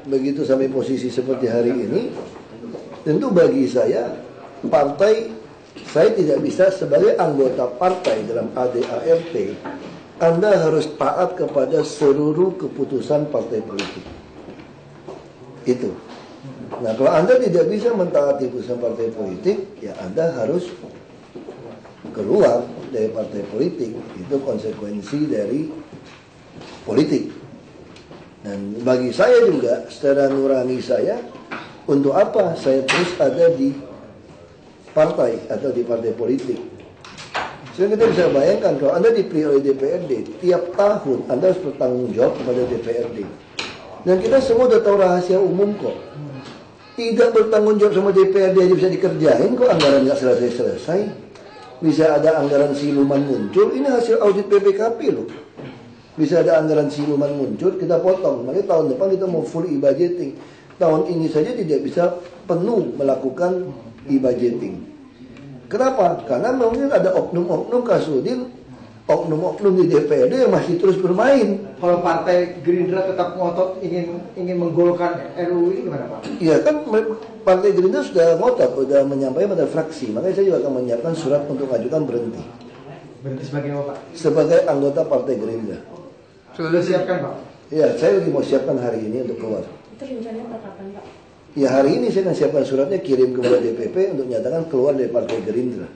begitu sampai posisi seperti hari ini, tentu bagi saya, partai, saya tidak bisa sebagai anggota partai dalam ADART, Anda harus taat kepada seluruh keputusan partai politik. Itu. Nah, kalau Anda tidak bisa mentaati keputusan partai politik, ya Anda harus keluar dari partai politik. Itu konsekuensi dari politik. Dan bagi saya juga, secara nurani saya, untuk apa saya terus ada di partai atau di partai politik? Sehingga kita bisa bayangkan, kalau Anda dipilih oleh DPRD, tiap tahun Anda harus bertanggung jawab kepada DPRD. Dan kita semua sudah tahu rahasia umum kok. Tidak bertanggung jawab sama DPRD aja bisa dikerjain kok, anggaran nggak selesai-selesai. Bisa ada anggaran siluman muncul, ini hasil audit BPKP loh. Bisa ada anggaran siluman muncul, kita potong. Makanya tahun depan kita mau full e-budgeting. Tahun ini saja tidak bisa penuh melakukan e-budgeting. Kenapa? Karena mungkin ada oknum-oknum Kasudin, oknum-oknum di DPRD yang masih terus bermain. Kalau Partai Gerindra tetap ngotot ingin menggolkan RUU ini gimana Pak? Iya kan, Partai Gerindra sudah ngotot, sudah menyampaikan pada fraksi. Makanya saya juga akan menyiapkan surat untuk mengajukan berhenti. Berhenti sebagai apa Pak? Sebagai anggota Partai Gerindra. Sudah siapkan Pak? Ya, saya lagi mau siapkan hari ini untuk keluar. Itu rencananya kapan Pak? Ya, hari ini saya akan siapkan suratnya, kirim kepada DPP untuk nyatakan keluar dari Partai Gerindra.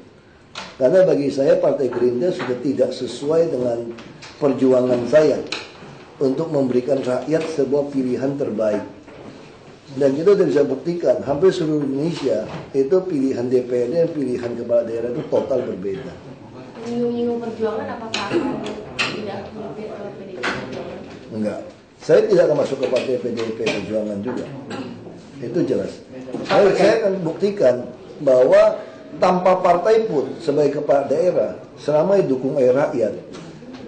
Karena bagi saya Partai Gerindra sudah tidak sesuai dengan perjuangan saya untuk memberikan rakyat sebuah pilihan terbaik. Dan kita sudah bisa buktikan, hampir seluruh Indonesia itu pilihan DPRD dan pilihan kepala daerah itu total berbeda. Menyinggung perjuangan apakah akan tidak mampir ke PDIP Perjuangan? Enggak. Saya tidak akan masuk ke partai PDIP Perjuangan juga. Itu jelas. Saya akan buktikan bahwa tanpa partai pun sebagai kepala daerah, selama didukung oleh rakyat,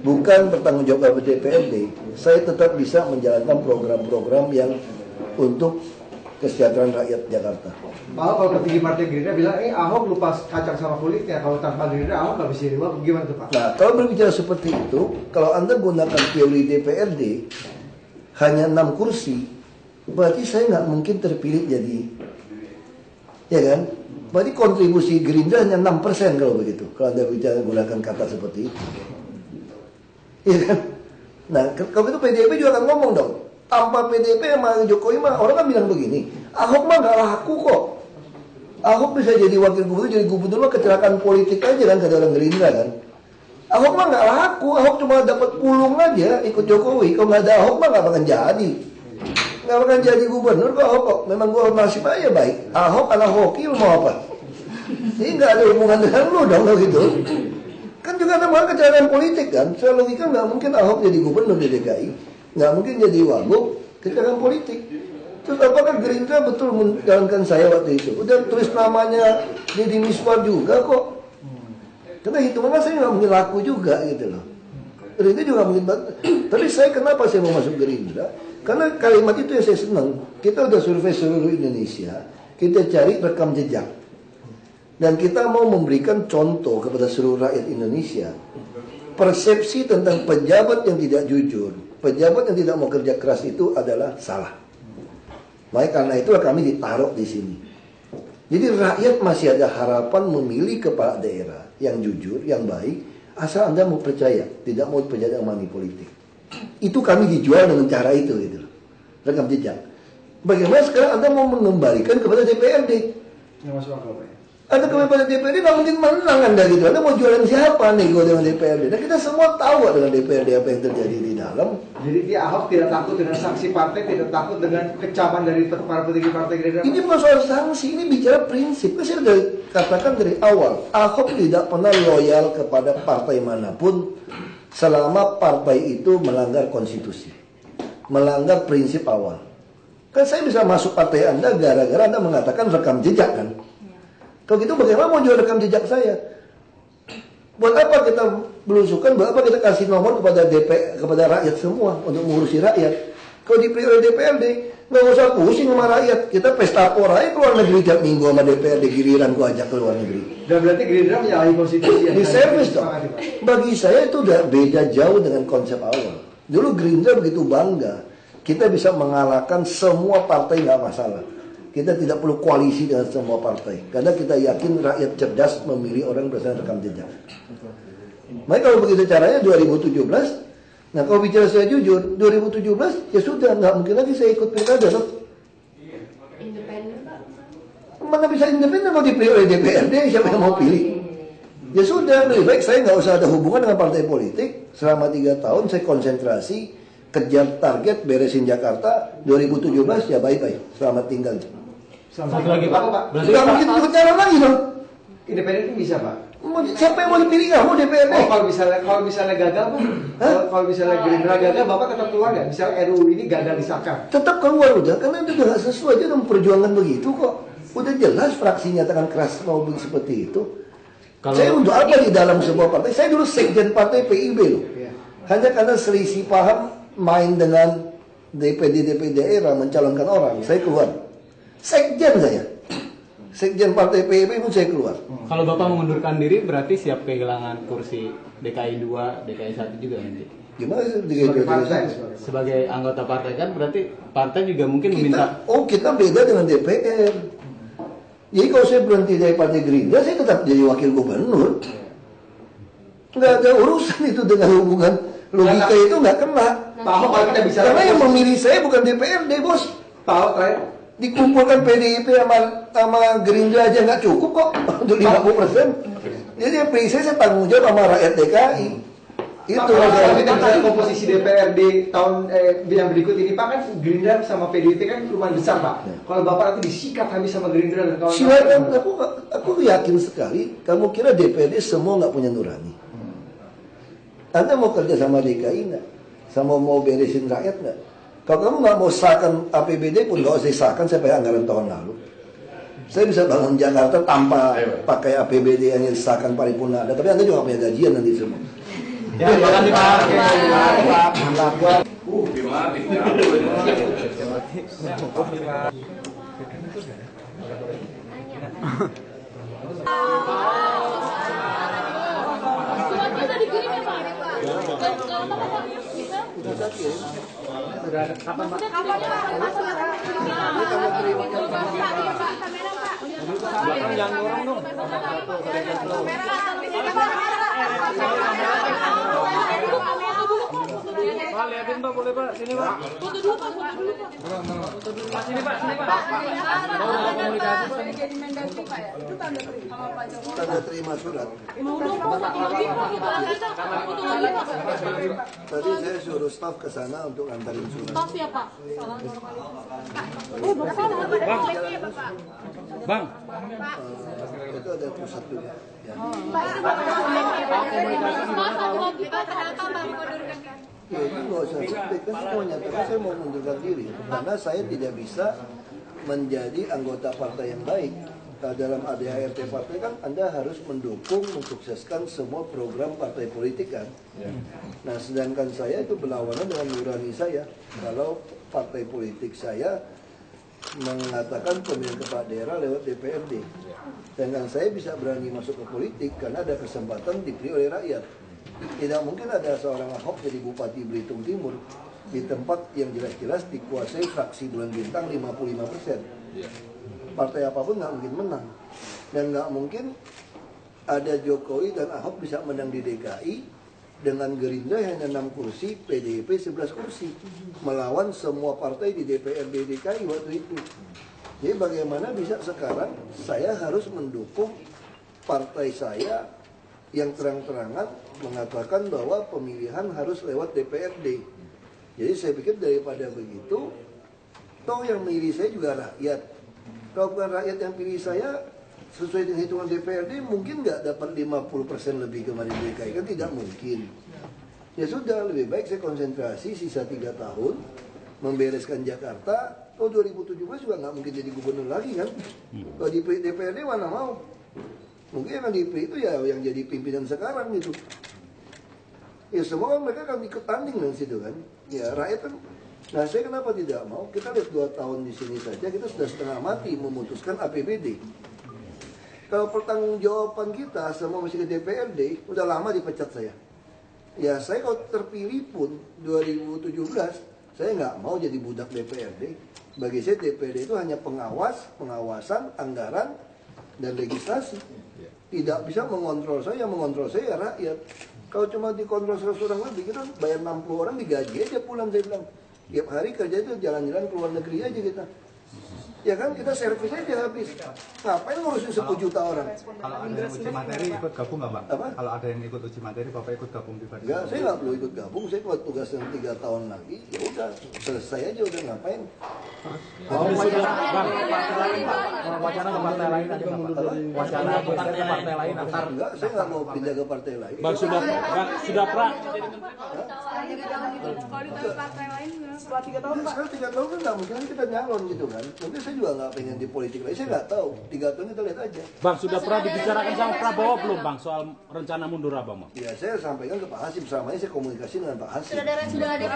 bukan bertanggung jawab kepada DPRD, saya tetap bisa menjalankan program-program yang untuk kesejahteraan rakyat Jakarta. Kalau petinggi Partai Gerindra bilang, Ahok lupa kacang sama kulitnya, kalau tanpa Gerindra Ahok nggak bisa diubah, gimana tuh Pak? Nah, kalau berbicara seperti itu, kalau Anda gunakan teori DPRD, hanya 6 kursi, berarti saya nggak mungkin terpilih jadi, ya kan? Berarti kontribusi Gerindra hanya 6% kalau begitu, kalau Anda bicara gunakan kata seperti itu. Ya kan? Nah, kalau itu PDIP juga akan ngomong dong, tanpa PDIP sama Jokowi mah, orang kan bilang begini, Ahok mah nggak laku kok. Ahok bisa jadi wakil gubernur, jadi gubernur mah kecelakaan politik aja kan, kata orang Gerindra kan. Ahok mah nggak laku, Ahok cuma dapat pulung aja ikut Jokowi. Kalau nggak ada Ahok mah nggak akan jadi. Nggak akan jadi gubernur kok Ahok kok. Memang gua nasib aja baik. Ahok anak hoki mau apa? Ini nggak ada hubungan dengan lu dong kalau gitu. Kan juga namanya kecelakaan politik kan. Secara logika nggak mungkin Ahok jadi gubernur di DKI, nggak mungkin jadi wagub, kecelakaan politik. Terus apakah Gerindra betul menjalankan saya waktu itu? Udah tulis namanya Deddy Miswar juga kok. Karena hitungannya saya nggak mungkin laku juga gitu loh. Gerindra juga mungkin. Tapi saya kenapa saya mau masuk Gerindra? Karena kalimat itu yang saya senang. Kita udah survei seluruh Indonesia, kita cari rekam jejak. Dan kita mau memberikan contoh kepada seluruh rakyat Indonesia. Persepsi tentang pejabat yang tidak jujur, pejabat yang tidak mau kerja keras itu adalah salah. Makanya karena itulah kami ditaruh di sini. Jadi rakyat masih ada harapan memilih kepala daerah yang jujur, yang baik, asal Anda mau percaya, tidak mau percaya dengan money politik. Itu kami dijual dengan cara itu gitu loh. Rekam jejak. Bagaimana sekarang Anda mau mengembalikan kepada DPRD? Yang masuk akal Pak. Anda kepada DPRD nggak mungkin menang Anda gitu. Anda mau jualan siapa nih dengan DPRD? Dan kita semua tahu dengan DPRD apa yang terjadi di dalam. Jadi dia Ahok tidak takut dengan sanksi partai, tidak takut dengan kecaman dari para petinggi Partai Gerindra. Ini bukan soal sanksi, ini bicara prinsip. Saya sudah katakan dari awal, Ahok tidak pernah loyal kepada partai manapun selama partai itu melanggar konstitusi, melanggar prinsip awal. Kan saya bisa masuk partai Anda gara-gara Anda mengatakan rekam jejak kan? Kalau gitu bagaimana mau jual rekam jejak saya? Buat apa kita belusukan? Buat apa kita kasih nomor kepada rakyat semua untuk mengurusi rakyat? Kalau dipilih oleh DPRD, nggak usah pusing sama rakyat. Kita pesta pora aja keluar negeri tiap minggu sama DPRD, giliran gua ajak ke luar negeri. Dan berarti Gerindra menyalahi konstitusi. Di service dong. Bagi saya itu udah beda jauh dengan konsep awal. Dulu Gerindra begitu bangga Kita bisa mengalahkan semua partai, nggak masalah. Kita tidak perlu koalisi dengan semua partai. Karena kita yakin rakyat cerdas memilih orang berdasarkan rekam jejak. Maka kalau begitu caranya 2017, nah kalau bicara saya jujur, 2017 ya sudah, nggak mungkin lagi saya ikut pilkada. Independen, Pak. Mana bisa independen kalau dipilih oleh DPRD, siapa yang mau pilih? Ya sudah, lebih baik saya nggak usah ada hubungan dengan partai politik. Selama 3 tahun saya konsentrasi, kejar target, beresin Jakarta. 2017 ya bye-bye, selamat tinggal. Satu lagi Pak. Berarti nggak mungkin ikut jalan lagi dong. Independen itu bisa Pak. Siapa yang mau dipilih kamu DPRD? Oh kalau misalnya gagal Pak, kalau misalnya Gerindra gagal, Bapak tetap keluar nggak? Misalnya RUU ini gagal disahkan. Tetap keluar udah, karena itu udah nggak sesuai, dia udah memperjuangkan begitu kok. Udah jelas fraksi nyatakan keras mau seperti itu. Saya untuk apa di dalam sebuah partai? Saya dulu sekjen partai PIB loh. Hanya karena selisih paham main dengan DPD daerah mencalonkan orang, saya keluar. Sekjen saya. Sekjen partai PIB pun saya keluar. Kalau Bapak mengundurkan diri berarti siap kehilangan kursi DKI 2, DKI 1 juga nanti. Gimana sebagai anggota partai kan berarti partai juga mungkin meminta. Kita beda dengan DPR. Jadi kalau saya berhenti dari Partai Gerindra, saya tetap jadi wakil gubernur. Nggak ada urusan itu dengan hubungan logika itu nggak kena. Pak Ahok kalau kita bisa. Karena yang memilih saya bukan DPRD, bos. Pak Ahok terakhir. Dikumpulkan PDIP sama Gerindra aja nggak cukup kok untuk 50%. Jadi yang pilih saya tanggung jawab sama rakyat DKI. Itu kalau kita lihat komposisi DPRD tahun yang berikut ini Pak, kan Gerindra sama PDIP kan lumayan besar Pak. Kalau Bapak nanti disikat habis sama Gerindra dan kawan-kawan. Silakan, aku yakin sekali. Kamu kira DPRD semua nggak punya nurani? Anda mau kerja sama DKI nggak? Sama mau beresin rakyat nggak? Kalau kamu nggak mau sahkan APBD pun nggak usah disahkan, saya pakai anggaran tahun lalu. Saya bisa bangun Jakarta tanpa pakai APBD yang disahkan paripurna. Tapi Anda juga punya gajian nanti semua. Ya, terima kasih Pak. Suratnya dikirim ya Pak? Kalau Bapak bisa? Sudah ada kapan Pak? Kapan Pak? Kamu terima Pak, kamera Pak. Belakang jangan dorong dong. Pak, liatin Pak, boleh Pak, sini Pak. Foto dulu Pak, foto dulu Pak. Pak, sini Pak, sini Pak. Boleh jadi Mendagri Pak ya? Itu tanda terima sama Pak Jokowi. Tanda terima surat. Mau dong Pak, foto lagi Pak, foto lagi Pak. Foto lagi Pak. Tadi saya suruh staf ke sana untuk ngantarin surat. Stop ya Pak. Bapak salah. Bapak. Bang. Itu ada pusat juga. Ya. Pak, itu Bapak satu lagi Pak, kenapa Bang mengundurkan diri? Ya itu nggak usah sedih, kan saya mau nyatakan saya mau mundurkan diri karena saya tidak bisa menjadi anggota partai yang baik. Dalam ADART partai kan Anda harus mendukung, mensukseskan semua program partai politik kan. Nah sedangkan saya itu berlawanan dengan nurani saya. Kalau partai politik saya mengatakan pemilihan kepala daerah lewat DPRD. Dengan saya bisa berani masuk ke politik karena ada kesempatan dipilih oleh rakyat. Tidak mungkin ada seorang Ahok jadi Bupati Belitung Timur di tempat yang jelas-jelas dikuasai fraksi Bulan Bintang 55%. Partai apapun nggak mungkin menang. Dan nggak mungkin ada Jokowi dan Ahok bisa menang di DKI dengan Gerindra hanya 6 kursi, PDIP 11 kursi. Melawan semua partai di DPRD DKI waktu itu. Jadi bagaimana bisa sekarang saya harus mendukung partai saya yang terang-terangan mengatakan bahwa pemilihan harus lewat DPRD. Jadi saya pikir daripada begitu, toh yang memilih saya juga rakyat. Kalau bukan rakyat yang pilih saya, sesuai dengan hitungan DPRD, mungkin nggak dapat 50% lebih kemarin DKI, kan tidak mungkin. Ya sudah, lebih baik saya konsentrasi sisa 3 tahun, membereskan Jakarta. Oh 2017 juga nggak mungkin jadi gubernur lagi kan? Kalau di DPRD mana mau? Mungkin yang dipilih itu ya yang jadi pimpinan sekarang gitu. Ya semua kan mereka akan ikut tanding dengan situ kan. Ya rakyat kan. Nah saya kenapa tidak mau? Kita lihat 2 tahun di sini saja kita sudah setengah mati memutuskan APBD. Kalau pertanggungjawaban kita semua mesti ke DPRD, udah lama dipecat saya. Ya saya kalau terpilih pun 2017 Saya nggak mau jadi budak DPRD. Bagi saya DPRD itu hanya pengawasan, anggaran, dan legislasi. Tidak bisa mengontrol saya, yang mengontrol saya ya rakyat. Kalau cuma dikontrol 100 orang lebih, kita bayar 60 orang digaji aja pulang, saya bilang. Tiap hari kerja itu jalan-jalan ke luar negeri aja kita. Ya kan, kita servis aja habis. Ngapain ngurusin 10 juta orang? Kalau ada yang uji materi ikut gabung nggak, Pak? Apa? Kalau ada yang ikut uji materi, Bapak ikut gabung di Baris? Enggak, saya nggak perlu ikut gabung. Saya kalau tugas yang 3 tahun lagi, ya udah selesai aja, udah ngapain? Wacana ke partai lain tadi, Pak. Wacana ke partai lain. Enggak, saya nggak mau pindah ke partai lain. Bang sudah pra. Kalau di partai lain Setelah 3 tahun, Pak. Sekarang 3 tahun kan nggak mungkin kita nyalon gitu kan. Mungkin saya juga nggak pengen di politik lagi. Saya nggak tahu. 3 tahun kita lihat aja. Bang sudah pernah dibicarakan sama Prabowo belum Bang soal rencana mundur Abang? Bang? Ya saya sampaikan ke Pak Hasim. Selama ini saya komunikasi dengan Pak Hasim. sudah ada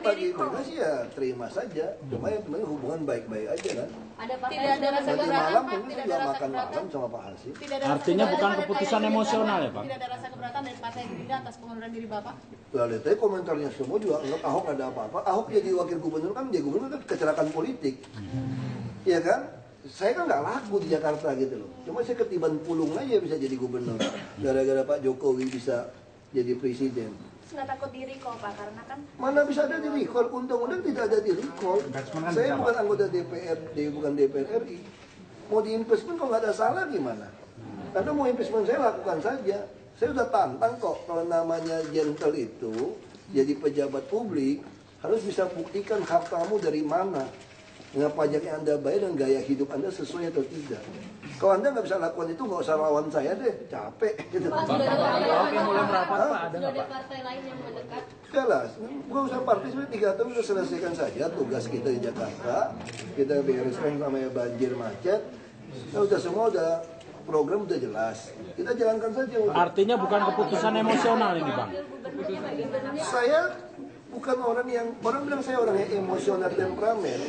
Bagi mereka sih ya terima saja. Cuma yang penting hubungan baik-baik aja kan. tidak ada rasa Nanti keberatan, malam Pak. mungkin saya juga makan malam sama Pak Hasim. Tidak ada Artinya rasa bukan keberatan keputusan dari emosional Partai ya, Bang? Tidak ada rasa keberatan dari Partai Gerindra atas pengunduran diri Bapak. Lalu tadi komentarnya semua juga anggap Ahok ada apa-apa. Ahok jadi wakil gubernur kan, jadi gubernur kan kecelakaan politik. Iya kan? Saya kan nggak laku di Jakarta gitu loh. Cuma saya ketiban pulung aja bisa jadi gubernur. Gara-gara Pak Jokowi bisa jadi presiden. Nggak takut di recall, Pak, karena kan Mana bisa ada di recall? Undang-undang tidak ada di recall. Saya bukan anggota DPRD, bukan DPR RI. Mau di impeachment kalau nggak ada salah gimana? Anda mau impeachment saya lakukan saja. Saya udah tantang kok kalau namanya gentle itu jadi pejabat publik harus bisa buktikan hartamu dari mana, dengan pajak yang Anda bayar dan gaya hidup Anda sesuai atau tidak. Kalau Anda nggak bisa lakukan itu nggak usah lawan saya deh, capek gitu. Oke, mulai merapat Pak, ada sudah ada partai lain yang mendekat. Sudah lah, nggak usah partai, sebenarnya 3 tahun kita selesaikan saja tugas kita di Jakarta. Kita bereskan namanya banjir macet. Nah, udah semua udah program udah jelas. Kita jalankan saja. Artinya bukan keputusan emosional ini Bang. Gubernurnya bagaimana? Saya bukan orang bilang saya orang yang emosional temperamen.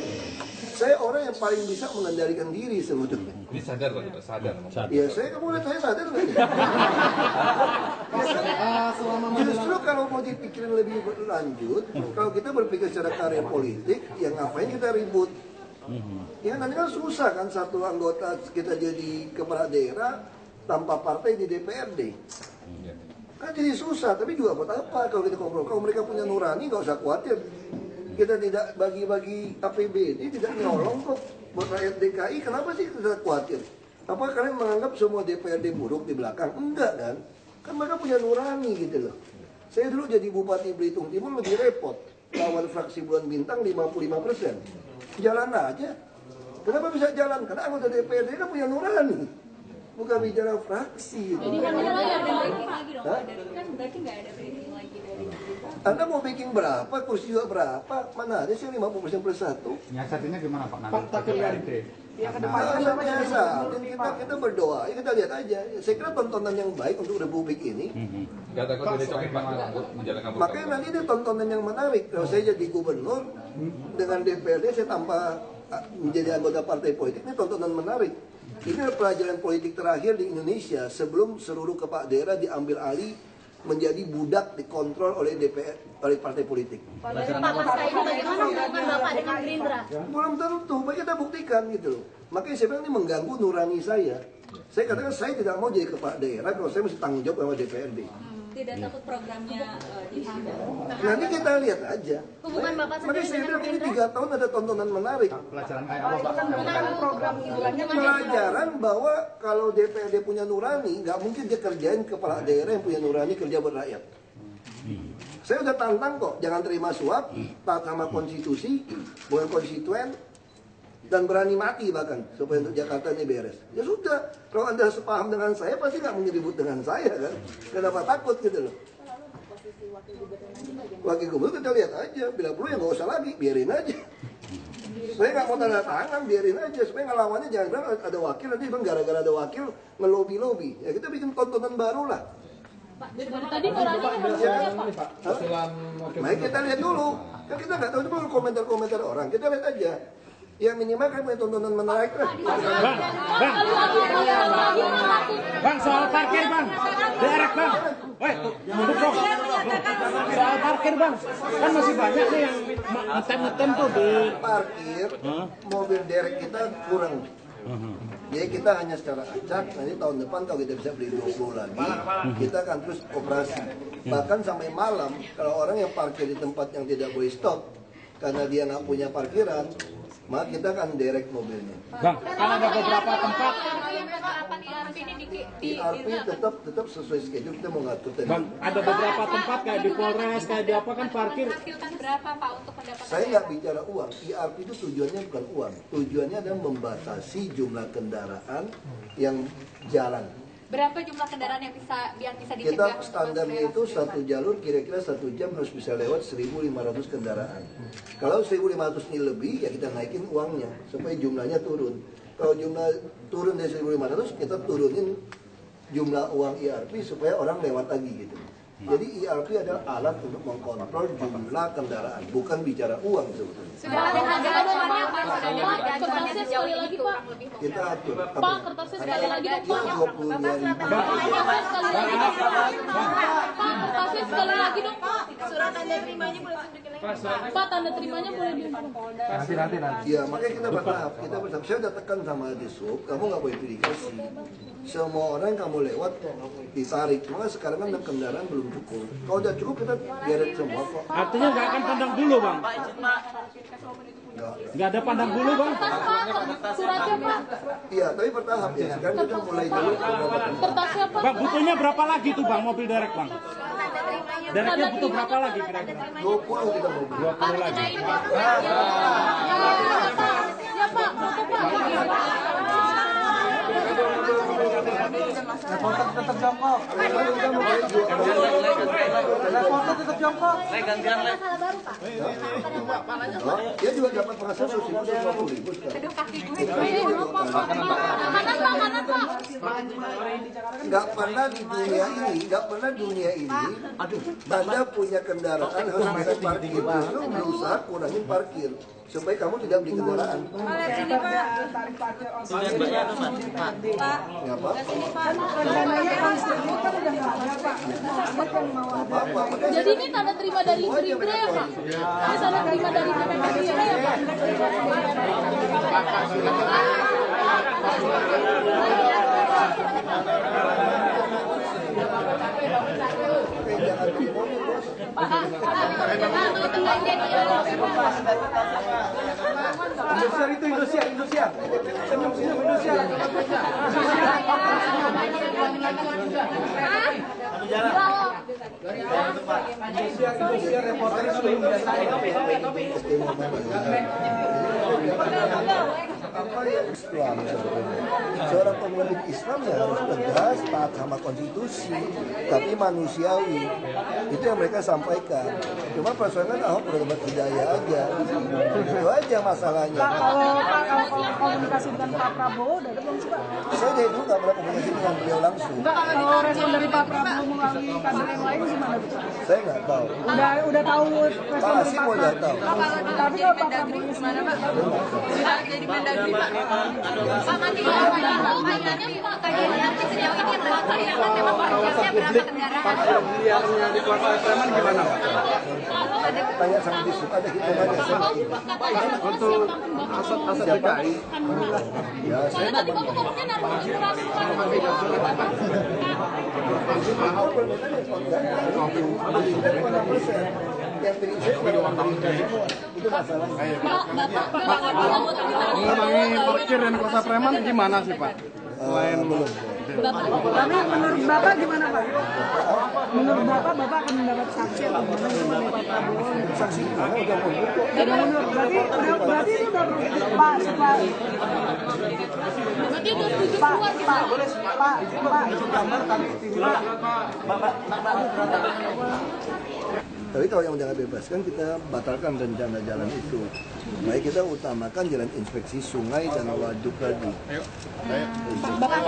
Saya orang yang paling bisa mengendalikan diri sebetulnya. Ini sadar Pak, sadar. Ya saya kamu lihat saya sadar nggak nih? Justru kalau mau dipikirin lebih lanjut, kalau kita berpikir secara karya politik, ya ngapain kita ribut? Ya nanti kan susah kan satu anggota kita jadi kepala daerah tanpa partai di DPRD. Kan jadi susah, tapi juga buat apa kalau kita ngobrol? Kalau mereka punya nurani nggak usah khawatir. Kita tidak bagi-bagi APBD, tidak nyolong kok buat rakyat DKI. Kenapa sih kita khawatir? Apa kalian menganggap semua DPRD buruk di belakang? Enggak kan? Kan mereka punya nurani gitu loh. Saya dulu jadi Bupati Belitung Timur lebih repot. Lawan fraksi Bulan Bintang 55%. Jalan aja. Kenapa bisa jalan? Karena anggota DPRD kan punya nurani. Bukan bicara fraksi. Gitu. Jadi kan nggak ada breaking lagi dong, Pak. Kan berarti nggak ada breaking lagi dari Gerindra. Anda mau bikin berapa? Kursi juga berapa? Mana ada sih 50% plus 1? Nyiasatinya gimana Pak? Nanti DPRD. Kita berdoa, ya kita lihat aja. Saya kira tontonan yang baik untuk Republik ini. Gak takut direcokin Pak untuk menjalankan program. Makanya nanti ini tontonan yang menarik. Kalau saya jadi gubernur dengan DPRD, saya tanpa menjadi anggota partai politik, ini tontonan menarik. Ini adalah pelajaran politik terakhir di Indonesia sebelum seluruh kepala daerah diambil alih menjadi budak dikontrol oleh DPR, oleh partai politik. Pak, pasca ini bagaimana hubungan Bapak dengan Gerindra? Belum tentu, mari kita buktikan gitu loh. Makanya saya bilang ini mengganggu nurani saya. Saya katakan saya tidak mau jadi kepala daerah kalau saya mesti tanggung jawab sama DPRD. Tidak takut programnya dihina. Nanti kita lihat aja. Hubungan Bapak Makanya sendiri saya dengan bilang ini Gerindra? 3 tahun ada tontonan menarik. Pelajaran kayak apa Pak? Program hiburannya Pelajaran bahwa kalau DPRD punya nurani, nggak mungkin dia kerjain kepala daerah yang punya nurani kerja buat rakyat. Saya udah tantang kok, jangan terima suap, taat sama konstitusi, bukan konstituen, dan berani mati bahkan supaya untuk Jakarta ini beres. Ya sudah, kalau Anda sepaham dengan saya pasti nggak mungkin ribut dengan saya kan. Kenapa takut gitu loh? Wakil gubernur kita lihat aja, bila perlu ya nggak usah lagi, biarin aja. Saya nggak mau tanda tangan, biarin aja. Supaya ngelawannya jangan bilang ada wakil, nanti bilang gara-gara ada wakil ngelobi-lobi. Ya kita bikin tontonan baru lah. Tadi orangnya Pak, usulan Mari kita lihat dulu. Kan kita nggak tahu itu kan komentar-komentar orang. Kita lihat aja. Ya minimal kan punya tontonan menarik lah. Bang, soal parkir bang, direct bang. Woi, duduk dong. Soal parkir bang, kan masih banyak nih yang ngetem tuh di Parkir, mobil derek kita kurang. Jadi kita hanya secara acak, nanti tahun depan kalau kita bisa beli 20 lagi, kita akan terus operasi. Bahkan sampai malam, kalau orang yang parkir di tempat yang tidak boleh stop, karena dia nggak punya parkiran, maka kita akan derek mobilnya. bang, kan ada beberapa tempat. IRP tetap sesuai schedule, kita mau ngatur tadi. Bang, ada beberapa tempat kayak di Polres, kayak di apa kan parkir. Berapa Pak untuk pendapatan? Saya nggak bicara uang, IRP itu tujuannya bukan uang, tujuannya adalah membatasi jumlah kendaraan yang jalan. Berapa jumlah kendaraan yang bisa dicegah? Kita standarnya itu satu jalur kira-kira 1 jam harus bisa lewat 1.500 kendaraan. Kalau 1.500 ini lebih, ya kita naikin uangnya supaya jumlahnya turun. Kalau jumlah turun dari 1.500, kita turunin jumlah uang IRP supaya orang lewat lagi gitu. Jadi IRP adalah alat untuk mengkontrol jumlah kendaraan, bukan bicara uang sebetulnya. Sudah ada acuannya Pak, sudah ada acuannya sejauh ini kurang lebih. Kita atur. Pak, kertasnya sekali lagi dong Pak. Yang 25.000. Kertasnya sekali lagi dong Pak. Surat tanda terimanya boleh tunjukin lagi. Pak, tanda terimanya boleh Nanti. Ya, makanya kita bertahap. Saya udah tekan sama Disub, kamu nggak boleh pilih kasih. Semua orang yang kamu lewat ditarik. Cuma sekarang kan kendaraan belum cukup. Kalau udah cukup kita geret semua kok. Artinya nggak akan pandang bulu bang. Nggak ada pandang bulu bang. suratnya Pak. Iya, tapi bertahap ya. Sekarang kita mulai dulu. Kertasnya Pak. Bang, butuhnya berapa lagi tuh bang mobil derek bang? Dereknya butuh berapa lagi kira-kira? 20 kita mau beli. 20 lagi. Ya Pak, foto Pak. Foto tetap jongkok. Foto tetap jongkok. Dia juga dapat penghasilan 150.000 sekarang. Kanan Pak. Nggak pernah di dunia ini, Anda punya kendaraan harus bisa parkir. Justru berusaha kurangin parkir supaya kamu tidak beli kendaraan. Nggak apa-apa. Jadi ini tanda terima dari Gerindra ya Pak? Ini tanda terima dari Gerindra ya Pak? Oke, jangan beli mobil, bos. Indosiar. Senyum Indosiar. Indosiar reporter sebelum biasa. Islam sebetulnya. Seorang pemimpin Islam ya harus tegas, taat sama konstitusi, tapi manusiawi. Itu yang mereka sampaikan. Cuma persoalan Ahok udah dapat hidayah aja. Itu aja masalahnya. Kalau komunikasi dengan Pak Prabowo udah ada belum sih Pak? Saya dari dulu nggak pernah komunikasi dengan beliau langsung. Enggak, kalau respon dari Pak Prabowo melalui kader yang lain gimana tuh Pak? Saya nggak tahu. Udah tahu respon Pak dari Hasim Pak udah Prabowo. tahu. Tapi kalau Pak Prabowo gimana Pak? Jadi Mendagri Pak. Pak Mati pertanyaannya Pak, kajian sejauh ini yang melaksanakan memang parkirnya berapa kendaraan? Liarnya di Kota Sleman gimana Pak? Tanya sama Disub, ada hitungannya. Untuk Aset DKI. Ya, saya tadi Bapak ngomongnya naruh aspirasi Pak. yang pilih saya orang Gerindra semua. Itu masalahnya. Mengenai parkir dan Kota Sleman gimana sih Pak? Belum. Tapi menurut Bapak gimana Pak? Menurut Bapak akan mendapat saksi atau gimana dari Pak Prabowo? Saksi gimana udah mundur kok. Udah mundur, berarti itu udah Pak, Berarti udah setuju keluar gitu. Tapi kalau yang udah bebaskan kita batalkan rencana jalan itu. Baik kita utamakan jalan inspeksi sungai dan waduk tadi. Bapak